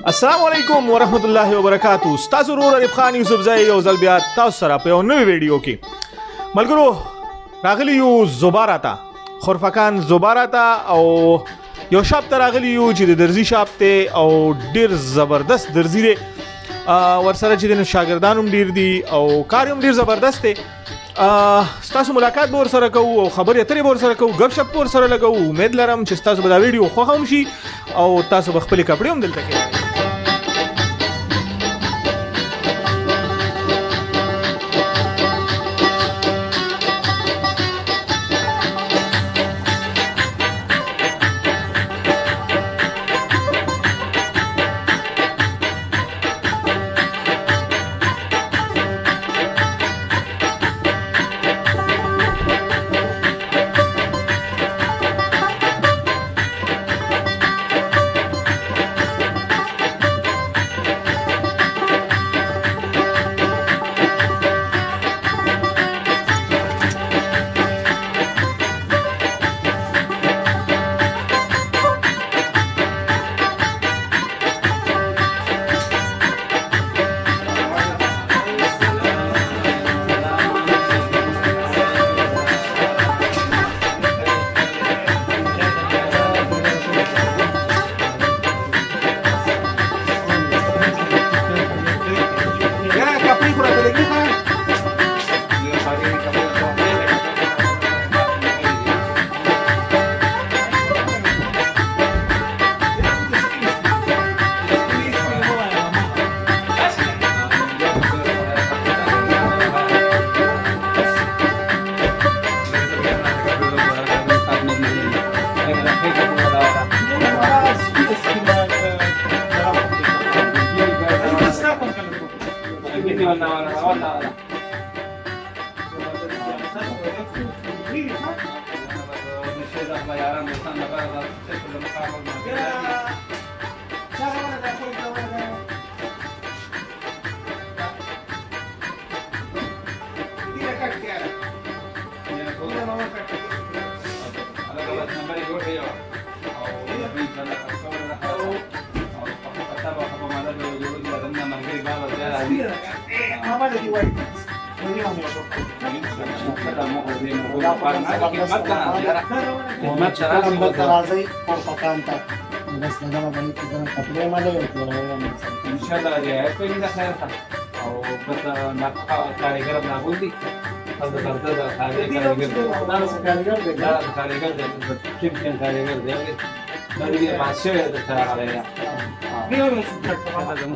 السلام علیکم ورحمت الله وبرکاتو. تاسو ورور عارف خان یوسف زئی یو ځل بیا تاسو سره په یو نوې ویډیو کې ملګرو راغلی یو زبار آتا خرفکان زبار آتا او یو شاپ ته راغلی یو چې د درزي شاپ ته او ډیر زبردست درزي دی ورسره چې د شاګردانو ډیر دي او کار هم ډیر زبردست دی. ستاسو ملاقات به ورسره کوو او خبرې اترې به ورسره کوو ګپ شپ به ورسره لګوو. امید لرم چې ستاسو به دا ویډیو خوښه هم شي او تاسو به خپلې کپړې هم دلته کوئ.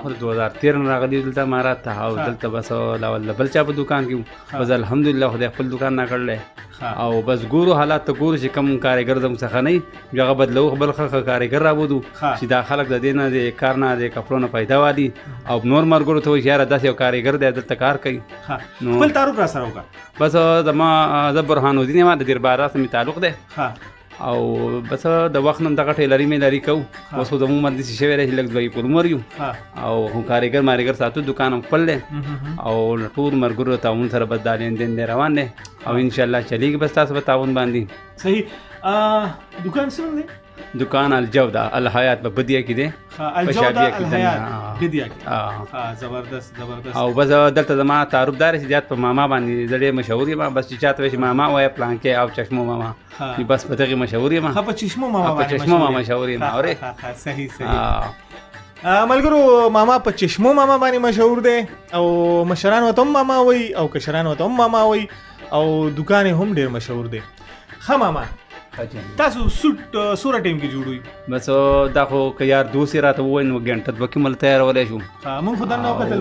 خو 2013 راغلی دلته ما راته او دلته بس لاول بل چا په دکان کې بس الحمدلله خدای خپل دکان نه کړل او بس ګورو حالات ته ګورو چې کم کارګر زم څخه نه هغه بدلو بل کارګر را بودو چې دا خلک د دینه د کار نه د کپړو نه پیدا وادي او نور مرګرو ته یاره داسې یو کارګر دی دلته کار کوي. خپل تعارف را سره وکړه. بس زما د برهان الدین ما د دربار سره تعلق دی او بس د وخت نن دغه ټیلری مې لري کو اوس د مو باندې شي ویل چې لګ دوی پر مر یو او هم کارګر ساتو دکان خپل او ټول مرګرو ته مون سره بدالین دین روان دي او ان شاء الله چلیږي بس تاسو به تعاون باندې صحیح. دکان څنګه دی؟ دکان الجوده الحیات په بدیه کې دی. الجوده الحیات بدیه کې. زبردست زبردست. او بس دلته زما تعارف دار چې زیات په ماما باندې زړې مشهور یم بس چې چاته وشي ماما وای پلان کې او چشمو ماما بس په دغه مشهور یم. په چشمو ماما باندې چشمو ماما مشهور یم. اوره صحیح صحیح. ملګرو ماما په چشمو ماما باندې مشهور دی او مشران وته ماما وای او کشران وته ماما وای او دکان هم ډیر مشهور دی. ښه ماما تاسو سوټ سوره ټیم کې جوړوي بس دا خو که یار دوسې راته ووایي نو ګنټه دوه کې مل تیارولی شو. موږ خو دا نه وکتل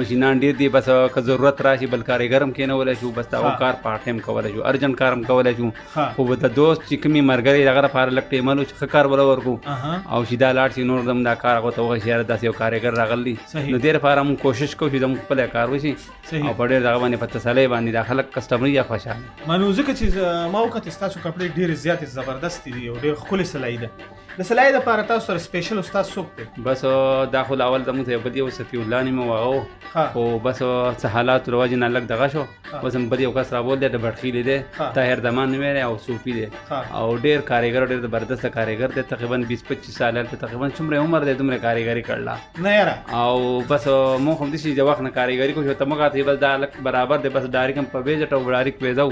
مشینان ډېر دي بس که ضرورت راشي بل کارګر هم کېنولی شو بس دا کار پارټ ټایم کولی شو ارجنټ کار هم کولی شو خو د دوست چې کومې ملګري هغه لپاره لږ ټایمل چې ښه کار وله ورکړو او چې دا لاړ شي نور دم دا کار هغه ته وښایي چې یاره داسې یو کارګر راغلی نو دې لپاره موږ کوشش کوو چې زموږ خپله کار وشي او په ډېر دغه باندې په تسلۍ باندې دا خلک کسټمر یا خوشحاله. نو ځکه چې ما وکتې ستاسو کپړې ډېرې زیاتې زبردستې دي او ډېر ښکلې سلایي ده. د سلایي دپاره تاسو سره سپیشل استاد څوک دی؟ بس دا خو اول زموږ ته بل یو صفي الله نومه و هغه ها. خو بس څه حالاتو له وجې نه لږ دغه شو. بس هم بل یو کس رابول دی د بټخیلې دی طاهر دمان نومی دی او صوفي دی او ډېر کاریګر ډېر زبردسته کاریګر دی. تقریبا 20-25 سال هلته تقریبا څومره عمر دی دومره کاریګري کړله نه یاره. او بس مونږ هم داسې د وخت نه کاریګري کوو چې ته مه کاته بس دا لږ برابر دی. بس ډایرک هم په ویجټ او ډایرک ویزو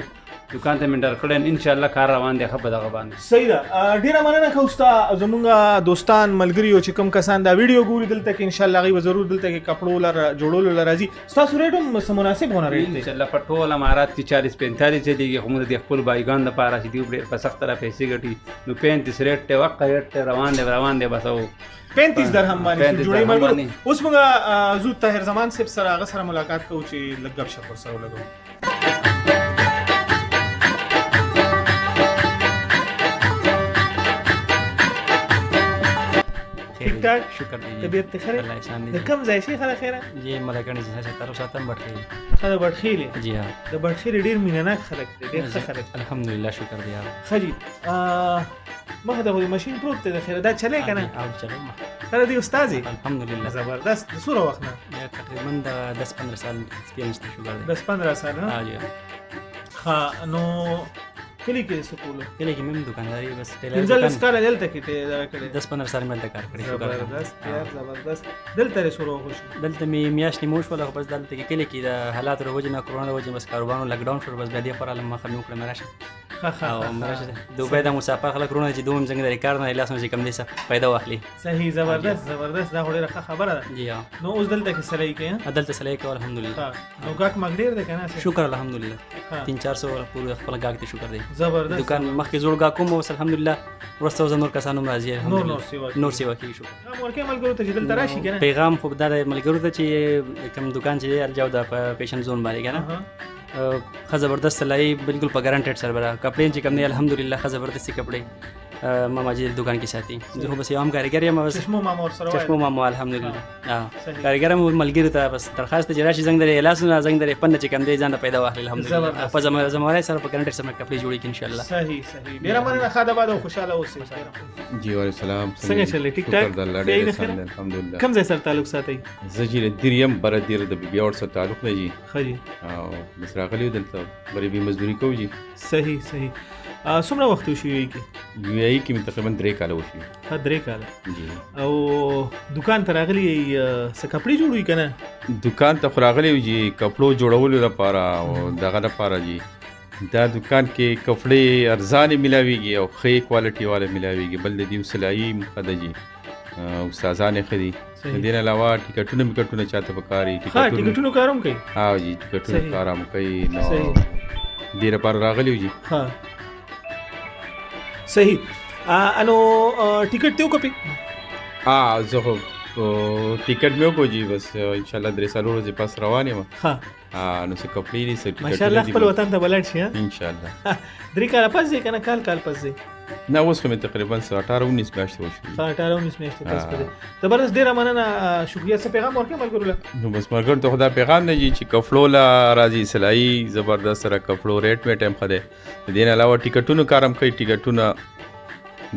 دکان ته مې ډر کړی انشاءالله کار روان دی ښه په دغه باندې. صحیح ده. ډېره مننه که ستا زمونږ دوستان ملګري او چې کوم کسان دا ویډیو ګوري دلته کې انشاءالله هغوی به ضرور دلته کې کپړو لره جوړولو له راځي. ستاسو ریټ هم څه مناسب هونه ریټ دی؟ انشاءالله په ټول امارات کې 40-45 چلېږي خو موږ د خپل بایګان دپاره چې دوی ډېر په سخته را پیسې ګټي نو 35 ریټ دی وقت ریټ دی روان دی بس. او 35 درهم باندې جوړې ملګرو. اوس موږ زو طاهر زمان صاحب سره هغه سره ملاقات کوو چې لږ ګپ شپ ورسره ولګوو. ٹھیک ٹھاک شکر دیجیے. طبیعت ته خیر اللہ احسان د دیجیے. کوم ځای شي خلک خیره؟ یہ ملکانی سے تعلق ساتم بٹخیل. خلک بټخیلې. جی ہاں د بټخیلې ډېر مینه‌ناک خلک دي ډېر ښه خلک. الحمدللہ شکر دی آپ. ښه جي مخه ته خو د ماشین پروت دی د خیره دا چلی که نه؟ آپ چلو خله دی استاد یې؟ الحمدللہ. زبردست. د څومره وخت نه؟ یا تقریباً 10-15 سال ایکسپیرینس ته شوګر دی. 10-15 سال ها؟ ہاں جی. ښه نو کلی کې څه کولو؟ کلی کې مې دکانداري بس ټیلر 15 کاله دلته کې ته دغه کړی؟ 10-15 سال مې دلته کار کړی. شکر زبردست یار زبردست. دلته یې سره وخوشو؟ دلته مې میاشتې مو شوله خو بس دلته کې کلی کې د حالاتو د وجې نه کرونا د وجې بس کاروبارونه لاک ډاون شو. بس بیا دې خورا مخه مې وکړه مې راشه او مې راشه دوبۍ د مسافر خلک رونه چې دوم څنګه د کار نه لاس نه چې کم دي څه پیدا واخلي. صحیح زبردست زبردست. دا خو ډېره ښه خبره ده. جی ها. نو اوس دلته کې سلایي کوې؟ دلته سلایي کوو الحمدلله. نو ګاک ماک ډېر دی که نه؟ شکر الحمدلله. 300-400 پورې خپل ګاک ته شکر دی. زبردست. دکان مخکې زوړ ګاک کوم اوس الحمدلله وروسته اوس نور کسان هم راځي. نور سیوا کوي. شکر. پیغام ورکوې ملګرو ته چې دلته راشي که نه؟ پیغام خو دا د ملګرو ته چې کوم دکان چې دی الجاو د په پیشن زون باندې که نه ښه زبردست سلایي بالکل په ګارنټډ سره به کپړې چې کوم دی الحمدلله ښه زبردستې کپړې ماما جی دکان کې ساتي. زه خو بس یو هم کاریګر یم. بس چشمو ماما ورسره وایي؟ چشمو ماما الحمدلله. کاریګر هم ملګرو ته بس درخواست چې راشي زنګ درې لاسونه زنګ درې پنده چې کوم دی ځان پیدا واخلي الحمدلله. په زموارۍ سره په ګارنټډ سره کپړې جوړې کړي انشاءالله. صحیح صحیح. ډېره مننه. ښه د باد او خوشحاله اوسئ. جی وعلیکم السلام. څنګه چلې؟ ټیک ټاک؟ الحمدلله. کوم ځای سره تعلق ساتئ؟ زه چې د دریم بره دیر د بیبیا ور سره تعلق دی جی. ښه جي. او بس راغلی دلته غریبي مزدوري کوو جی. صحیح صحیح. څومره وخت وشو یو کې؟ یو ای کې مې تقریبا 3 کاله وشي. ها 3 کاله. جی. او دکان ته راغلی څه کپړې جوړوي که نه؟ دکان ته خو راغلی و جی کپړو جوړولو لپاره او دغه لپاره جی. دا دکان کې کپړې ارزانې ملاویږي او ښې کوالټي والا ملاویږي. بل د دې سلایي ښه ده جی. استادان یې ښه دي. د دې نه علاوه ټیکټونه میکټونه چاته پکار دي. ټیکټونو کار هم کوي؟ ها جی ټیکټونو کار هم کوي. نو دې لپاره راغلی و جی. ها صحیح. انو ټیکټ ته وکړئ؟ زه خو ټیکټ مې وکړو جی. بس انشاءالله 3 څلور ورځې پس روان یم. نو څه کپړې دي څه ټیکټونه دي. ماشاءالله خپل وطن ته به لاړ شي. انشاءالله. 3 کاله پس دی که نه کال پس دی؟ نه اوس خو مې تقریبا 18-19 میاشتې وشوي. 18-19 میاشتې پس دی. زبردست. ډېره مننه. شکریه. څه پیغام ورکوې ملګرو له؟ نو بس ملګرو ته خو دا پیغام دی چې کپړو له راځي سلایي زبردست سره کپړو ریټ ویټ هم ښه دی. د دې نه علاوه ټیکټونو کار هم کوي. ټیکټونه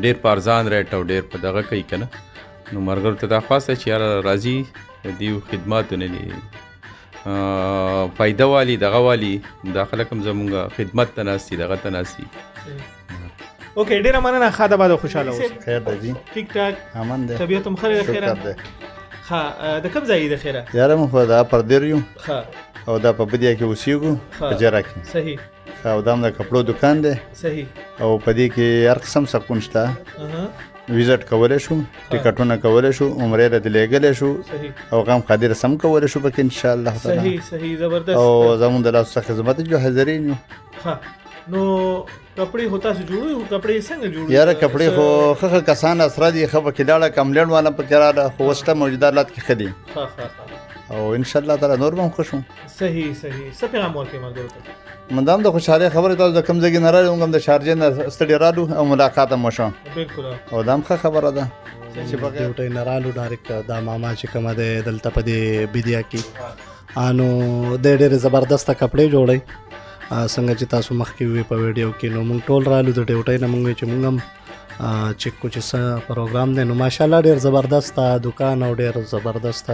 ډېر په ارزان ریټ او ډېر په دغه کوي که نه. نو ملګرو ته دا خواست دی چې یاره راځي د دې خدماتونه دي فایده والی دغه والی دا خلک هم زمونږ خدمت ته ناست دي دغه ته ناست دي. اوکې ډېره مننه. ښه د باد او خوشحاله اوسئ. خیر دی جی. ټیک ټاک. امن دی. طبیعت هم ښه دی د خیره؟ شکر دی. ښه د کوم ځای یې د خیره؟ یاره موږ خو دا پردیر یو ښه او دا په بدیا کې اوسېږو په جره کې. صحیح. او دا هم د کپړو دکان دی. صحیح. او په دې کې هر قسم سکون شته. ویزټ کولی شو ټیکټونه کولی شو عمرې له دې لیږلی شو او غم خادر سم کولی شو پکې انشاءالله تعالی. صحیح صحیح زبردست. او زمونږ د لاسو څخه خدمت جو حاضرین یو. نو کپړې خو تاسو جوړوئ؟ کپړې څنګه جوړوئ؟ یاره کپړې خو ښه کسان اسره دي ښه پکې لاړه کمپلینټ والا پکې راله خو اوس ته موجوده حالات کې ښه دي او انشاءالله تعالی نور به هم ښه شو. صحیح صحیح. څه پیغام ورکوې ملګرو ته؟ مندام د خوشحالۍ خبرې تاسو د کوم ځای نه راغلي موږ هم د شارجې نه ستړي رالو او ملاقات هم وشو. بالکل. او دا هم ښه خبره ده چې ډیوټۍ نه رالو ډایرکټ دا ماما چې کومه دی دلته په دې بیدیا کې نو د ډېرې زبردسته کپړې جوړوي څنګه چې تاسو مخکې وی په ویډیو کې نو موږ ټول رالو د ډیوټۍ نه موږ چې موږ هم چیک کو چې څه پروګرام دی نو ماشاءالله ډېر زبردست دکان او ډېر زبردست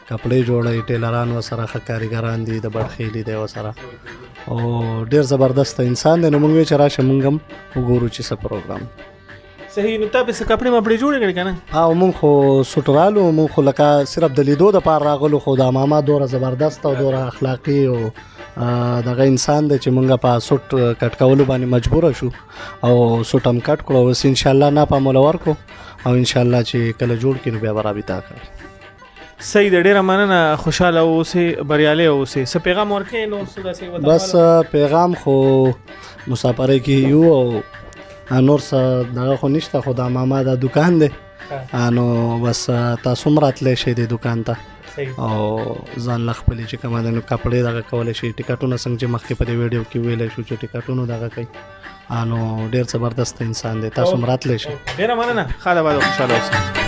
کپړې جوړوي ټیلران ورسره ښه کاریګران دي د بډخیلي دی ورسره او ډېر زبردست انسان دی نو موږ وی چې راشه موږ هم وګورو چې څه پروګرام صحیح نو تاسو کپڑے مپړې جوړې کړې کنه او مونږ خو سټرالو مونږ خو لکه صرف د لیدو د پاره راغلو خو دا ماما دوره زبردست او دوره اخلاقی او دغه انسان دی چې مونږ په سټ کټ کولو باندې مجبور شو او سټ هم کټ کړو وس ان شاء الله نه پامول ورکو او ان شاء الله چې کله جوړ کینو بیا برابر کوي صحیح د ډیره مننه خوشاله اوسې بریالي اوسې څه پیغام ورکې نو څه داسې وته بس پیغام خو مسافرۍ کې یو او نور څه دغه خو نشته خو دا ماما دا دکان دی نو بس تاسو هم راتلی شئ د دکان ته او ځان له خپلې چې کومه ده نو کپړې دغه کولی شي ټکټونه څنګه چې مخکې په دې ویډیو کې ویلی شو چې ټکټونو دغه کوي نو ډېر زبردست انسان دی تاسو هم راتلی شئ ډیره مننه ښه ده باید خوشحاله اوسئ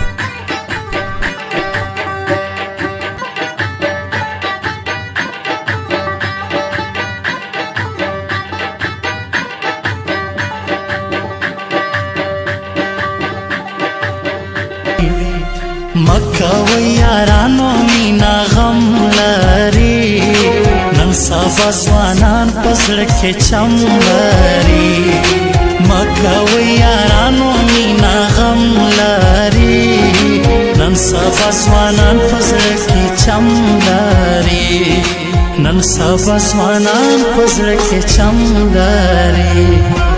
مکه و یارانو مینا غم لري نن سبا ځوانان په زړه کې چم لري مکه و یارانو مینا غم لري نن سبا ځوانان په زړه کې چم لري نن سبا ځوانان په زړه کې چم لري